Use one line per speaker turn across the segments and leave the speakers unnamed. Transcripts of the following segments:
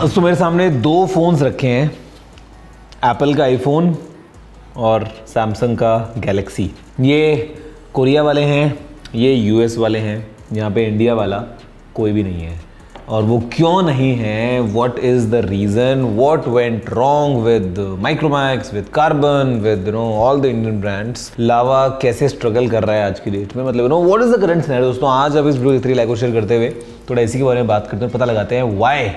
तो मेरे सामने दो फ़ोन्स रखे हैं, एप्पल का आईफोन और सैमसंग का गैलेक्सी। ये कोरिया वाले हैं, ये यूएस वाले हैं, यहाँ पे इंडिया वाला कोई भी नहीं है। और वो क्यों नहीं है, what is the reason, what went wrong with Micromax, with Karbonn, with all the Indian brands. Lava कैसे स्ट्रगल कर रहा है आज की डेट में, मतलब what is the current scenario. दोस्तों आज अब इस वीडियो की 3 लाइक और शेयर करते हुए थोड़ा इसी के बारे में बात करते हैं, पता लगाते हैं वाई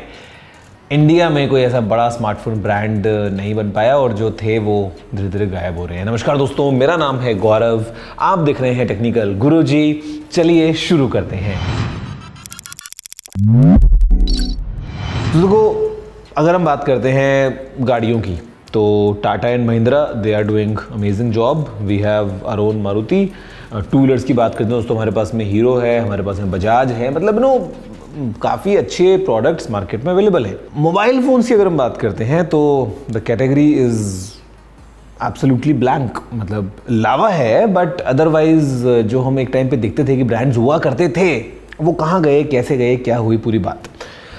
इंडिया में कोई ऐसा बड़ा स्मार्टफोन ब्रांड नहीं बन पाया और जो थे वो धीरे धीरे गायब हो रहे हैं। नमस्कार दोस्तों, मेरा नाम है गौरव, आप देख रहे हैं टेक्निकल गुरुजी। चलिए शुरू करते हैं। देखो, अगर हम बात करते हैं गाड़ियों की तो Tata and Mahindra they are doing amazing job. We have our own Maruti. Two wheelers की बात करते हैं दोस्तों, हमारे पास में हीरो है, हमारे पास में बजाज है, मतलब काफ़ी अच्छे प्रोडक्ट्स मार्केट में अवेलेबल है। मोबाइल फ़ोन्स की अगर हम बात करते हैं तो the category is absolutely blank. मतलब लावा है बट अदरवाइज जो हम एक टाइम पे देखते थे कि ब्रांड्स हुआ करते थे वो कहाँ गए, कैसे गए, क्या हुई पूरी बात।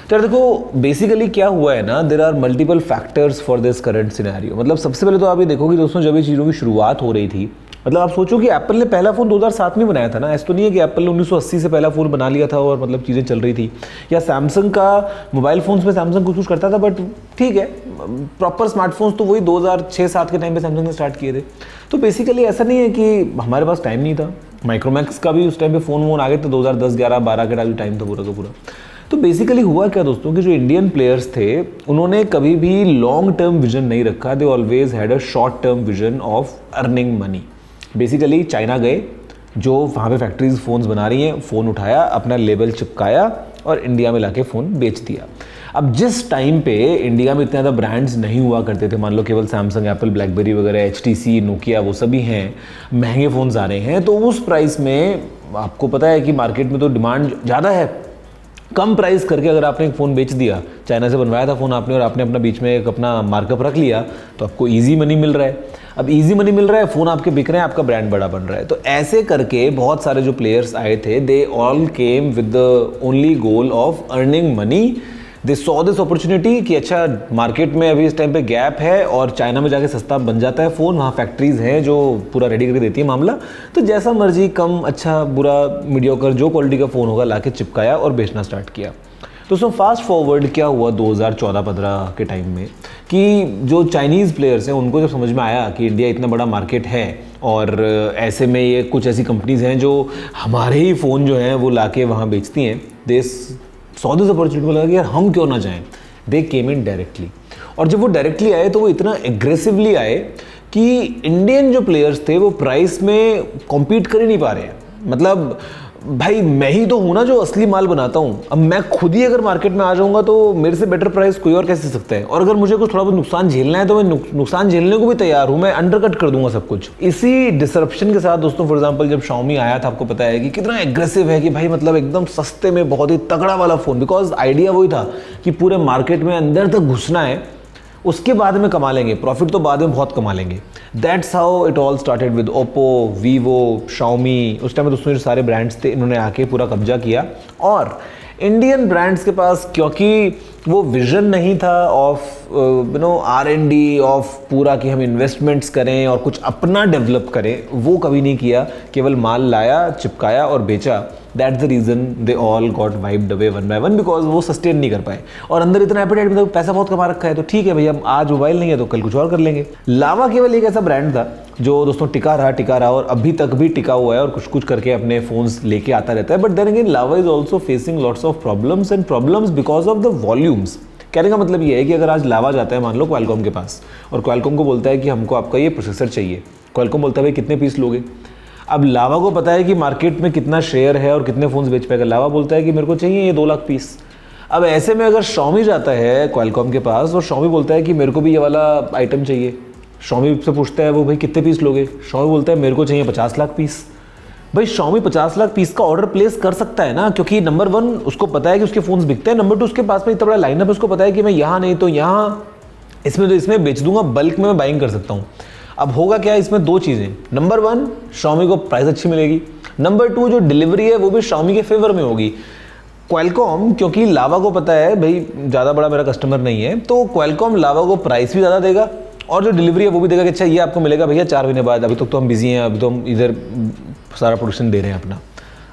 तो देखो बेसिकली क्या हुआ है ना, there are multiple factors for this current scenario. मतलब सबसे पहले तो आप ये देखोगे दोस्तों, जब ये चीज़ों की शुरुआत हो रही थी, मतलब आप सोचो कि एप्पल ने पहला फ़ोन 2007 में बनाया था ना। ऐसा तो नहीं है कि एप्पल ने 1980 से पहला फ़ोन बना लिया था और मतलब चीज़ें चल रही थी। या सैमसंग का मोबाइल फ़ोन्स में सैमसंग कुछ करता था, बट ठीक है, प्रॉपर स्मार्टफोन्स तो वही 2006-07 के टाइम पे सैमसंग ने स्टार्ट किए थे। तो बेसिकली ऐसा नहीं है कि हमारे पास टाइम नहीं था। माइक्रोमैक्स का भी उस टाइम पे फ़ोन आ गए थे 2010, 11, 12 के टाइम था पूरा का पूरा। तो बेसिकली हुआ क्या दोस्तों कि जो इंडियन प्लेयर्स थे उन्होंने कभी भी लॉन्ग टर्म विजन नहीं रखा। They always had a short term vision of earning money. Basically China गए, जो वहाँ पे फैक्ट्रीज फ़ोन्स बना रही हैं, फ़ोन उठाया, अपना लेबल चिपकाया और इंडिया में लाके फ़ोन बेच दिया। अब जिस टाइम पे इंडिया में इतने ज़्यादा ब्रांड्स नहीं हुआ करते थे, मान लो केवल सैमसंग, एप्पल, ब्लैकबेरी वगैरह, HTC, नोकिया, वो सभी हैं, महंगे फ़ोन्स आ रहे हैं, तो उस प्राइस में आपको पता है कि मार्केट में तो डिमांड ज़्यादा है। कम प्राइस करके अगर आपने एक फ़ोन बेच दिया, चाइना से बनवाया था फ़ोन आपने और आपने अपना बीच में एक अपना मार्कअप रख लिया, तो आपको ईजी मनी मिल रहा है। अब ईजी मनी मिल रहा है, फ़ोन आपके बिक रहे हैं, आपका ब्रांड बड़ा बन रहा है। तो ऐसे करके बहुत सारे जो प्लेयर्स आए थे, they all came with the only goal of earning money. They saw this opportunity कि अच्छा मार्केट में अभी इस टाइम पे गैप है और चाइना में जाके सस्ता बन जाता है फ़ोन, वहाँ फैक्ट्रीज़ हैं जो पूरा रेडी करके देती है मामला। तो जैसा मर्जी, कम, अच्छा, बुरा, मीडियोकर, जो क्वालिटी का फ़ोन होगा लाके चिपकाया और बेचना स्टार्ट किया। तो उसमें फास्ट फॉरवर्ड क्या हुआ 2014-15 के टाइम में कि जो चाइनीज़ प्लेयर्स हैं उनको जब समझ में आया कि इंडिया इतना बड़ा मार्केट है और ऐसे में ये कुछ ऐसी कंपनीज़ हैं जो हमारे ही फ़ोन जो हैं वो लाके वहाँ बेचती हैं, दे सॉ दिस अपॉर्चुनिटी, लगा कि यार हम क्यों ना जाएं। दे केम इन डायरेक्टली, और जब वो डायरेक्टली आए तो वो इतना एग्रेसिवली आए कि इंडियन जो प्लेयर्स थे वो प्राइस में कॉम्पीट कर ही नहीं पा रहे हैं। मतलब भाई मैं ही तो हूँ ना जो असली माल बनाता हूँ। अब मैं खुद ही अगर मार्केट में आ जाऊँगा तो मेरे से बेटर प्राइस कोई और कैसे सकता है। और अगर मुझे कुछ थोड़ा बहुत नुकसान झेलना है तो मैं नुकसान झेलने को भी तैयार हूँ, मैं अंडरकट कर दूंगा सब कुछ। इसी डिसरप्शन के साथ दोस्तों, फॉर एग्जाम्पल जब Xiaomi आया था, आपको पता है कि कितना एग्रेसिव है कि भाई मतलब एकदम सस्ते में बहुत ही तगड़ा वाला फ़ोन। बिकॉज आइडिया वही था कि पूरे मार्केट में अंदर तक घुसना है, उसके बाद में कमा लेंगे, प्रॉफिट तो बाद में बहुत कमा लेंगे। That's how it all started with Oppo, Vivo, Xiaomi। उस टाइम में दोस्तों जो सारे ब्रांड्स थे इन्होंने आके पूरा कब्जा किया। और इंडियन ब्रांड्स के पास क्योंकि वो विजन नहीं था ऑफ R&D, ऑफ पूरा कि हम इन्वेस्टमेंट्स करें और कुछ अपना डेवलप करें, वो कभी नहीं किया। केवल माल लाया, चिपकाया और बेचा। That's the reason they all got wiped away one by one, because वो सस्टेन नहीं कर पाए। और अंदर इतना एपेटाइट, मतलब पैसा बहुत कमा रखा है तो ठीक है भैया, आज मोबाइल नहीं है तो कल कुछ और कर लेंगे। लावा केवल एक ऐसा ब्रांड था जो दोस्तों टिका रहा और अभी तक भी टिका हुआ है और कुछ कुछ करके अपने फोन्स लेके आता रहता है। But then again Lava is also facing lots of problems and problems because of the volumes. कहने का मतलब ये है कि अगर आज लावा जाता है मान लो क्वालकॉम के पास और क्वालकॉम को बोलता है कि हमको आपका ये प्रोसेसर चाहिए, क्वालकॉम बोलता है भाई कितने पीस लोगे। अब लावा को पता है कि मार्केट में कितना शेयर है और कितने फ़ोन्स बेच पाएगा। लावा बोलता है कि मेरे को चाहिए ये 2 लाख पीस। अब ऐसे में अगर Xiaomi जाता है क्वालकॉम के पास और Xiaomi बोलता है कि मेरे को भी ये वाला आइटम चाहिए, Xiaomi से पूछता है वो भाई कितने पीस लोगे, Xiaomi बोलता है मेरे को चाहिए 50 लाख पीस। भाई Xiaomi 50 लाख पीस का ऑर्डर प्लेस कर सकता है ना, क्योंकि नंबर 1 उसको पता है कि उसके फ़ोन्स बिकते हैं, नंबर 2 उसके पास में इतना बड़ा लाइनअप है, उसको पता है कि मैं यहाँ नहीं तो यहाँ, इसमें तो इसमें बेच दूंगा, बल्क में मैं बाइंग कर सकता हूँ। अब होगा क्या, इसमें 2 चीज़ें, नंबर 1 Xiaomi को प्राइस अच्छी मिलेगी, नंबर 2 जो डिलीवरी है वो भी Xiaomi के फेवर में होगी। क्वालकॉम, क्योंकि लावा को पता है भाई ज़्यादा बड़ा मेरा कस्टमर नहीं है, तो क्वालकॉम लावा को प्राइस भी ज़्यादा देगा और जो डिलीवरी है वो भी देगा कि अच्छा ये आपको मिलेगा भैया 4 महीने बाद, अभी तक तो हम बिजी हैं, अभी तो हम इधर सारा प्रोडक्शन दे रहे हैं अपना।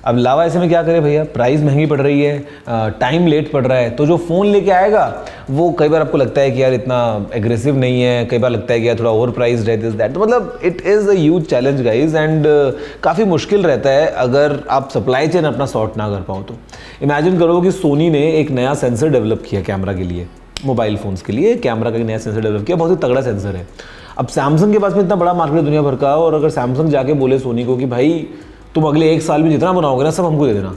अब लावा ऐसे में क्या करे भैया, प्राइस महंगी पड़ रही है, टाइम लेट पड़ रहा है, तो जो फ़ोन लेके आएगा वो कई बार आपको लगता है कि यार इतना एग्रेसिव नहीं है, कई बार लगता है कि यार थोड़ा ओवर प्राइस है दिस दैट। तो मतलब it is a huge challenge guys, and काफ़ी मुश्किल रहता है अगर आप सप्लाई चेन अपना सॉर्ट ना कर पाओ तो। इमेजिन करो कि सोनी ने एक नया सेंसर डेवलप किया कैमरा के लिए, मोबाइल फ़ोन्स के लिए कैमरा का एक नया सेंसर डेवलप किया, बहुत ही तगड़ा सेंसर है। अब सैमसंग के पास में इतना बड़ा मार्केट है दुनिया भर का, और अगर सैमसंग जाके बोले सोनी को कि भाई तुम अगले 1 साल में जितना बनाओगे ना सब हमको दे देना,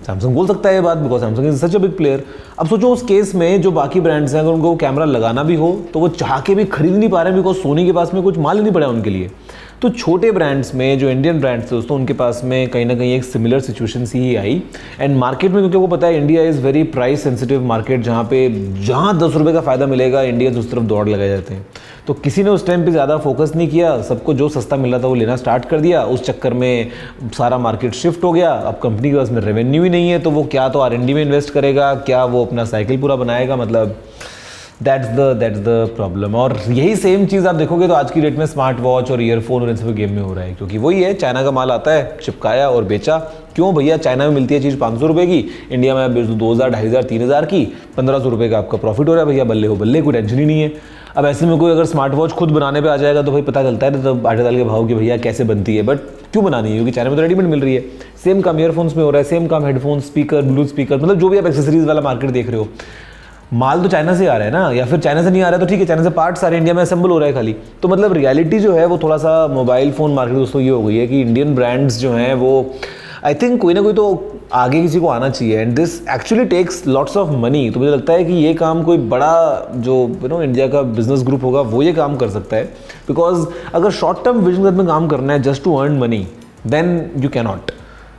सैमसंग बोल सकता है ये बात, because Samsung is such a big player. अब सोचो उस केस में जो बाकी ब्रांड्स हैं अगर उनको वो कैमरा लगाना भी हो तो वो चाह के भी खरीद नहीं पा रहे हैं, बिकॉज सोनी के पास में कुछ माल ही नहीं पड़ा उनके लिए। तो छोटे ब्रांड्स में जो इंडियन ब्रांड्स थे दोस्तों, उनके पास में कहीं ना कहीं एक सिमिलर सिचुएशन सी ही आई। एंड मार्केट में, क्योंकि वो पता है India is very price sensitive market, जहाँ 10 रुपये का फ़ायदा मिलेगा इंडियंस उस तरफ दौड़ लगाए जाते हैं। तो किसी ने उस टाइम पे ज़्यादा फोकस नहीं किया, सबको जो सस्ता मिल रहा था वो लेना स्टार्ट कर दिया, उस चक्कर में सारा मार्केट शिफ्ट हो गया। अब कंपनी के पास में रेवेन्यू ही नहीं है, तो वो क्या तो R&D में इन्वेस्ट करेगा, क्या वो अपना साइकिल पूरा बनाएगा, मतलब दैट्स द प्रॉब्लम। और यही सेम चीज़ आप देखोगे तो आज की डेट में स्मार्ट वॉच और ईयरफोन और इन सब गेम में हो रहा है, क्योंकि वही है, चाइना का माल आता है, चिपकाया और बेचा। क्यों भैया, चाइना में मिलती है चीज़ 500 रुपये की, इंडिया में आप बेच दो 2000, 2500, 3000 की, 1500 रुपये का आपका प्रॉफिट हो रहा है भैया, बल्ले हो बल्ले, कोई टेंशन ही नहीं है। अब ऐसे में कोई अगर स्मार्ट वॉच खुद बनाने पे आ जाएगा तो भाई पता चलता है तो आटे दाल के भाव की भैया कैसे बनती है, बट क्यों बनानी है, क्योंकि चाइना में तो रेडीमेड मिल रही है। सेम काम ईयरफोन्स में हो रहा है, सेम काम हेडफोन, स्पीकर, ब्लूटूथ स्पीकर, मतलब जो भी आप एक्सेसरीज वाला मार्केट देख रहे हो, माल तो चाइना से आ रहा है ना, या फिर चाइना से नहीं आ रहा है तो ठीक है, चाइना से पार्ट सारे इंडिया में असेंबल हो रहा है खाली। तो मतलब रियलिटी जो है वो थोड़ा सा मोबाइल फ़ोन मार्केट दोस्तों ये हो गई है कि इंडियन ब्रांड्स जो हैं वो आई थिंक कोई ना कोई तो आगे किसी को आना चाहिए, and this actually takes lots of money. तो मुझे लगता है कि ये काम कोई बड़ा जो इंडिया का बिजनेस ग्रुप होगा वो ये काम कर सकता है, बिकॉज अगर शॉर्ट टर्म विजन में काम करना है just to earn money then you cannot.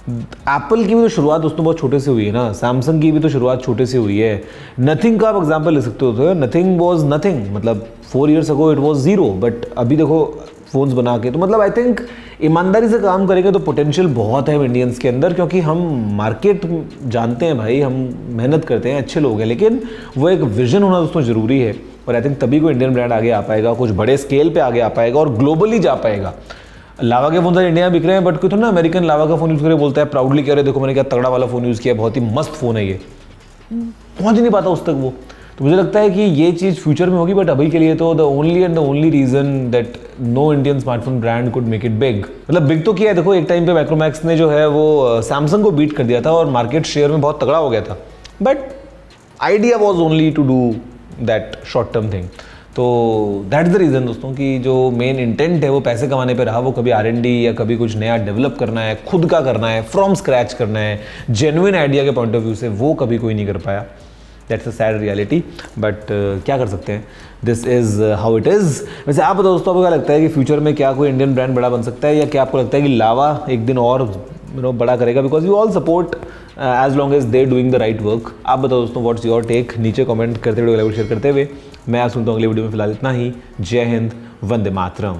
Apple की भी तो शुरुआत दोस्तों बहुत छोटे से हुई है ना, सैमसंग की भी तो शुरुआत छोटे से हुई है, नथिंग का आप एग्जांपल ले सकते हो, तो नथिंग वाज नथिंग, मतलब 4 years ago it was zero, but अभी देखो फ़ोन्स बना के। तो मतलब आई थिंक ईमानदारी से काम करेंगे तो पोटेंशियल बहुत है इंडियंस के अंदर, क्योंकि हम मार्केट जानते हैं भाई, हम मेहनत करते हैं, अच्छे लोग हैं, लेकिन वो एक विजन होना दोस्तों ज़रूरी है। और आई थिंक तभी कोई इंडियन ब्रांड आगे आ पाएगा, कुछ बड़े स्केल पे आगे आ पाएगा और ग्लोबली जा पाएगा। लावा के फ़ोन इंडिया में बिक रहे हैं, बट कोई तो ना अमेरिकन लावा का फ़ोन यूज़ करे बोलता है प्राउडली, कह रहे देखो मैंने क्या तगड़ा वाला फ़ोन यूज़ किया, बहुत ही मस्त फ़ोन है ये, पहुँच ही नहीं पाता उस तक वो। तो मुझे लगता है कि ये चीज़ फ्यूचर में होगी, बट अभी के लिए तो the only reason that no Indian smartphone brand could make it big, मतलब बिग तो किया है। देखो एक टाइम पे माइक्रोमैक्स ने जो है वो सैमसंग को बीट कर दिया था और मार्केट शेयर में बहुत तगड़ा हो गया था, but idea was only to do that short term thing. तो दैट्स द रीज़न दोस्तों कि जो मेन इंटेंट है वो पैसे कमाने पे रहा, वो कभी R&D या कभी कुछ नया डेवलप करना है, खुद का करना है, फ्रॉम स्क्रैच करना है, जेन्युइन आइडिया के पॉइंट ऑफ व्यू से, वो कभी कोई नहीं कर पाया। That's a sad reality, but क्या कर सकते हैं, this is how it is. वैसे आप बताओ दोस्तों, आपको क्या लगता है कि फ्यूचर में क्या कोई इंडियन ब्रांड बड़ा बन सकता है, या क्या आपको लगता है कि लावा एक दिन और बड़ा करेगा, because you all support as long as they doing the right work. आप बताओ दोस्तों, व्हाट्स योर टेक, नीचे कमेंट करते हुए, शेयर करते हुए। मैं आज सुनता हूँ अगली वीडियो में, फिलहाल इतना ही। जय हिंद, वंदे मातरम।